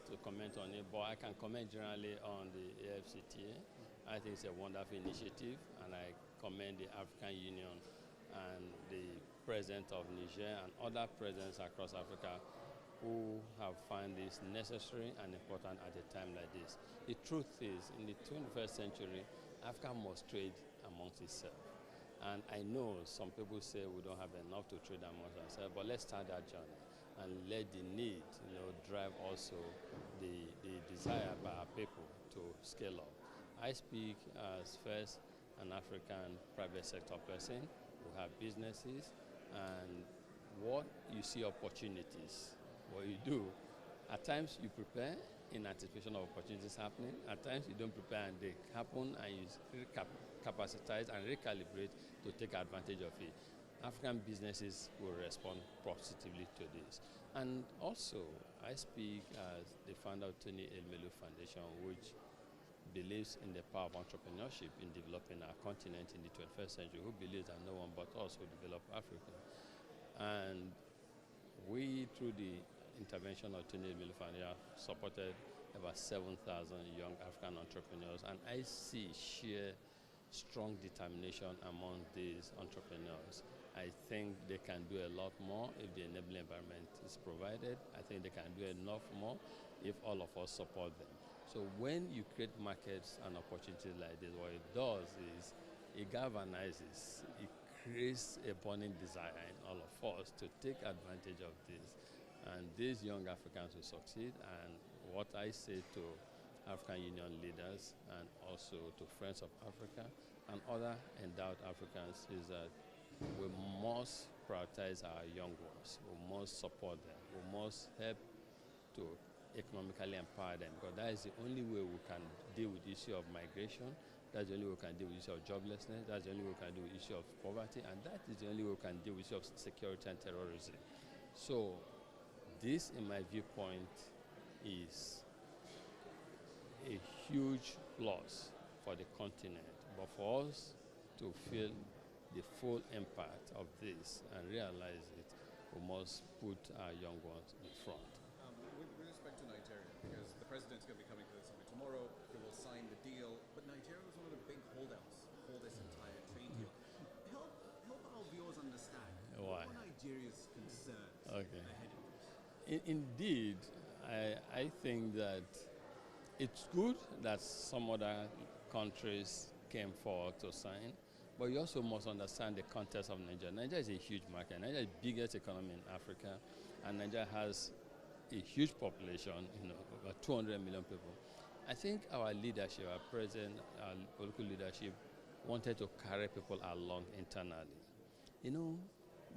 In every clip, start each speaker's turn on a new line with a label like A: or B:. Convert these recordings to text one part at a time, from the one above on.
A: to comment on it, but I can comment generally on the AFCTA. I think it's a wonderful initiative, and I commend the African Union and the president of Niger and other presidents across Africa who have found this necessary and important at a time like this. The truth is, in the 21st century, Africa must trade amongst itself. And I know some people say we don't have enough to trade amongst ourselves, but let's start that journey and let the need, drive also the desire by our people to scale up. I speak as first an African private sector person who have businesses, and what you see opportunities, what you do, at times you prepare in anticipation of opportunities happening. At times you don't prepare and they happen, and you capacitize and recalibrate to take advantage of it. African businesses will respond positively to this. And also, I speak as the founder of Tony Elumelu Foundation, which believes in the power of entrepreneurship in developing our continent in the 21st century, who believes that no one but us will develop Africa. And we, through the intervention of Tony Elumelu Foundation, supported about 7,000 young African entrepreneurs, and I see sheer strong determination among these entrepreneurs. I think they can do a lot more if the enabling environment is provided. I think they can do enough more if all of us support them. So when you create markets and opportunities like this, what it does is it galvanizes, it creates a burning desire in all of us to take advantage of this. And these young Africans will succeed. And what I say to African Union leaders and also to Friends of Africa and other endowed Africans is that we must prioritize our young ones. We must support them. We must help to economically empower them, because that is the only way we can deal with the issue of migration. That's the only way we can deal with the issue of joblessness. That's the only way we can deal with the issue of poverty. And that is the only way we can deal with the issue of security and terrorism. So this, in my viewpoint, is a huge loss for the continent. But for us to feel the full impact of this and realize it, we must put our young ones in front.
B: With respect to Nigeria, because the president's going to be coming to the summit tomorrow, he will sign the deal, but Nigeria was one of the big holdouts for this entire trade deal. Help our viewers understand what are Nigeria's concerns ahead of this.
A: Indeed, I think that it's good that some other countries came forward to sign, but you also must understand the context of Nigeria. Nigeria is a huge market. Nigeria is the biggest economy in Africa, and Nigeria has a huge population, about 200 million people. I think our leadership, our president, our political leadership, wanted to carry people along internally.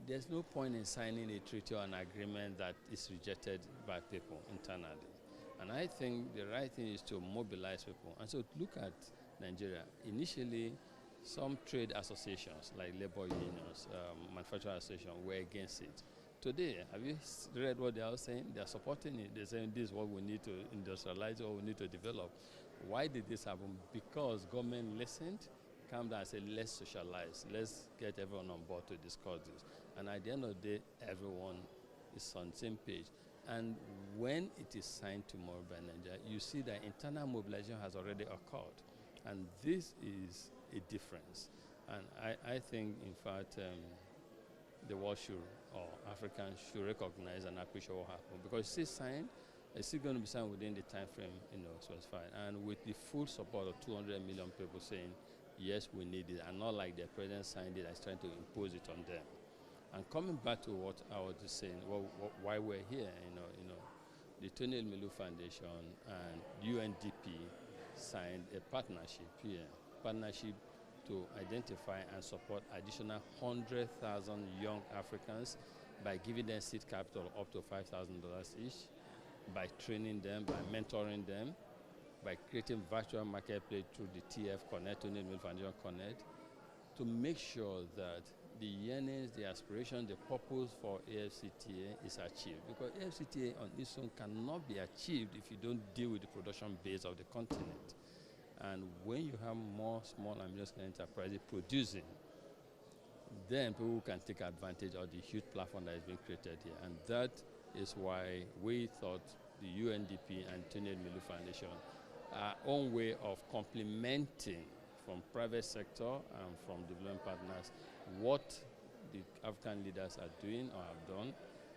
A: There's no point in signing a treaty or an agreement that is rejected by people internally. And I think the right thing is to mobilize people. And so look at Nigeria. Initially, some trade associations like labor unions, manufacturing associations were against it. Today, have you read what they are saying? They are supporting it. They're saying this is what we need to industrialize or we need to develop. Why did this happen? Because government listened, calmed down and said, let's socialize. Let's get everyone on board to discuss this. And at the end of the day, everyone is on the same page. And when it is signed tomorrow by Nigeria, you see that internal mobilization has already occurred. And this is a difference. And I think, in fact, the world should, or Africans should recognize and appreciate what happened. Because it's still signed, it's still going to be signed within the time frame specified. And with the full support of 200 million people saying, yes, we need it, and not like the president signed it and is trying to impose it on them. And coming back to what I was just saying, why we're here, the Tony Elumelu Foundation and UNDP signed a partnership here, to identify and support additional 100,000 young Africans by giving them seed capital up to $5,000 each, by training them, by mentoring them, by creating virtual marketplace through the TEF Connect, Tony Elumelu Foundation Connect, to make sure that the yearnings, the aspiration, the purpose for AFCTA is achieved. Because AFCTA on its own cannot be achieved if you don't deal with the production base of the continent. And when you have more small and medium-scale enterprises producing, then people can take advantage of the huge platform that has been created here. And that is why we thought the UNDP and Elumelu Foundation, our own way of complementing from private sector and from development partners what the African leaders are doing or have done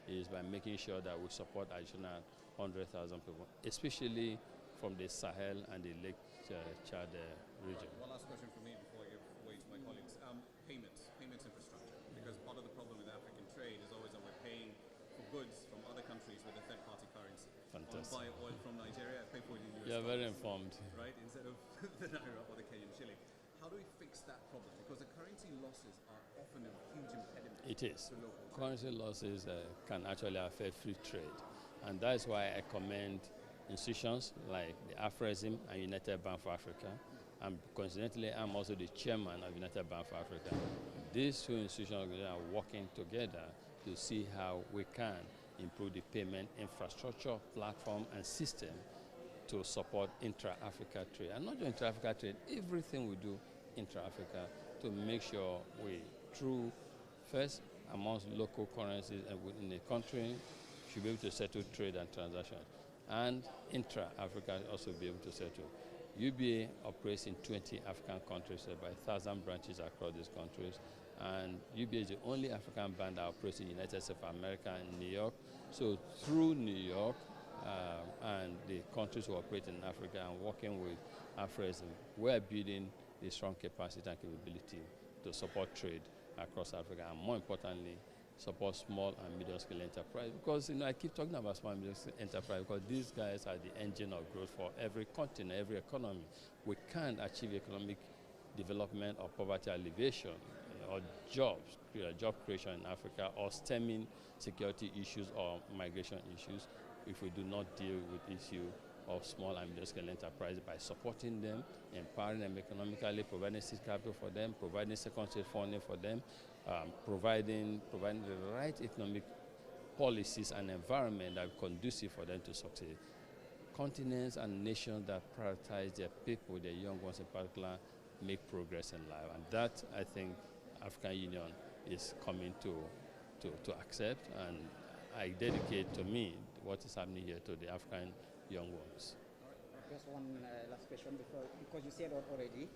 A: is by making sure that we support additional 100,000 people, especially from the Sahel and the Lake Chad region.
B: One last question from me before I give way to my colleagues. Payments infrastructure. Because part of the problem with African trade is always that we're paying for goods from other countries with a third-party currency.
A: Fantastic.
B: I'll buy oil from Nigeria, I pay for it in US
A: You're
B: dollars,
A: very informed.
B: right? Instead of the Naira or the Kenyan shilling. How do we fix that problem? Because the currency losses are often a huge impediment.
A: It is.
B: To local trade.
A: Currency losses can actually affect free trade. And that's why I commend institutions like the AFRESIM and United Bank for Africa. And coincidentally, I'm also the chairman of United Bank for Africa. These two institutions are working together to see how we can improve the payment infrastructure, platform, and system to support intra-Africa trade. And not just intra-Africa trade, everything we do intra-Africa to make sure we, through first amongst local currencies and within the country, should be able to settle trade and transactions. And intra-Africa also be able to settle. UBA operates in 20 African countries, about 1,000 branches across these countries. And UBA is the only African bank that operates in the United States of America and New York. So through New York and the countries who operate in Africa and working with AFRESIM, we're building the strong capacity and capability to support trade across Africa, and more importantly, support small and medium-scale enterprise. Because I keep talking about small and medium-scale enterprise because these guys are the engine of growth for every continent, every economy. We can't achieve economic development or poverty alleviation or jobs, job creation in Africa, or stemming security issues or migration issues if we do not deal with the issue of small and medium-scale enterprises by supporting them, empowering them economically, providing seed capital for them, providing second-stage funding for them, providing the right economic policies and environment that are conducive for them to succeed. Continents and nations that prioritize their people, their young ones in particular, make progress in life. And that, I think, African Union is coming to accept, and I dedicate to me what is happening here to the African young ones.
C: Just one last question because you said already,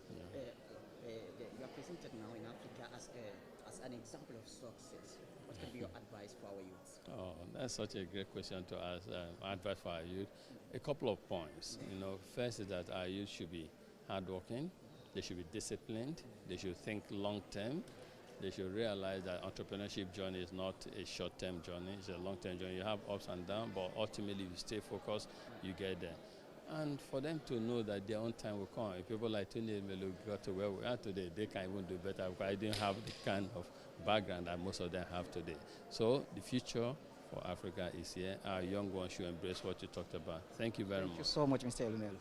C: you are presented now in Africa as an example of success. What can be your advice for our youth?
A: Oh, that's such a great question to ask. Advice for our youth. A couple of points. First is that our youth should be hardworking. They should be disciplined. They should think long-term. They should realize that entrepreneurship journey is not a short-term journey. It's a long-term journey. You have ups and downs, but ultimately, if you stay focused, you get there. And for them to know that their own time will come. If people like Elumelu got to where we are today, they can even do better because I didn't have the kind of background that most of them have today. So the future for Africa is here. Our young ones should embrace what you talked about. Thank you very much.
C: Thank you so much, Mr. Elumelu.